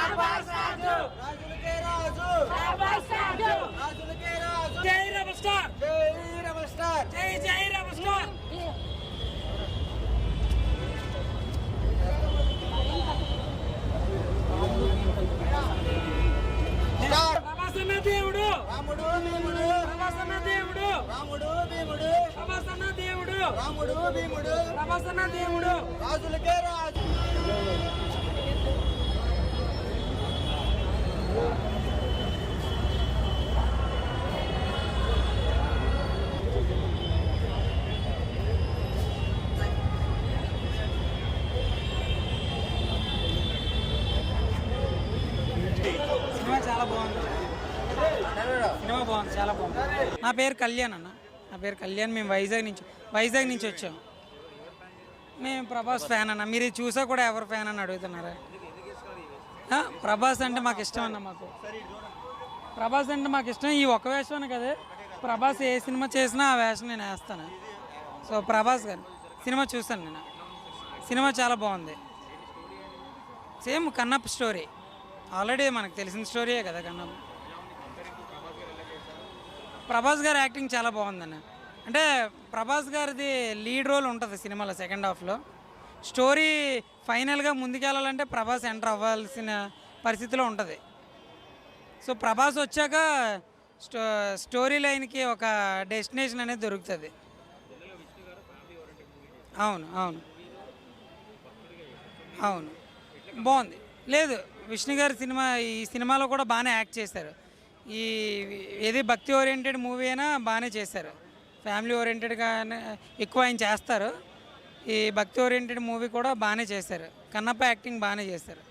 రాజులకే రాజు రాజులకే రాజు జై rebel star జై rebel star జై జై రెబల్ స్టార్ ప్రభాస్ అన్న దేవుడు రాముడు భీముడు ప్రభాస్ అన్న దేవుడు రాముడు భీముడు ప్రభాస్ అన్న దేవుడు రాముడు భీముడు ప్రభాస్ అన్న దేవుడు రాజులకే రాజు సినిమా చాలా బాగుంది. సినిమా బాగుంది, చాలా బాగుంది. నా పేరు కళ్యాణ్ అన్న. నా పేరు కళ్యాణ్. మేము వైజాగ్ నుంచి వచ్చాం. మేము ప్రభాస్ ఫ్యాన్ అన్న. మీరు ఇది చూసా కూడా ఎవరు ఫ్యాన్ అని అడుగుతున్నారా? ప్రభాస్ అంటే మాకు ఇష్టం అన్న. ప్రభాస్ అంటే మాకు ఇష్టం. ఈ ఒక్క వేషం కదా, ప్రభాస్ ఏ సినిమా చేసినా ఆ వేషం నేను వేస్తాను. సో ప్రభాస్ గారు సినిమా చూస్తాను నేను. సినిమా చాలా బాగుంది. Same Kannappa story. ఆల్రెడీ మనకు తెలిసిన స్టోరీయే కదా కన్నప్ప. ప్రభాస్ గారి యాక్టింగ్ చాలా బాగుందన్న. అంటే ప్రభాస్ గారిది లీడ్ రోల్ ఉంటుంది సినిమాలో సెకండ్ హాఫ్లో. స్టోరీ ఫైనల్గా ముందుకెళ్ళాలంటే ప్రభాస్ ఎంటర్ అవ్వాల్సిన పరిస్థితిలో ఉంటుంది. సో ప్రభాస్ వచ్చాక స్టోరీ లైన్కి ఒక డెస్టినేషన్ అనేది దొరుకుతుంది. అవును అవును అవును బాగుంది. లేదు, విష్ణు గారి ఈ సినిమాలో కూడా బాగానే యాక్ట్ చేశారు. ఏది భక్తి ఓరియంటెడ్ మూవీ అయినా బాగానే చేశారు. ఫ్యామిలీ ఓరియంటెడ్గానే ఎక్కువ ఆయన చేస్తారు. ఈ భక్తి ఓరియంటెడ్ మూవీ కూడా బాగానే చేశారు. కన్నప్ప యాక్టింగ్ బాగానే చేశారు.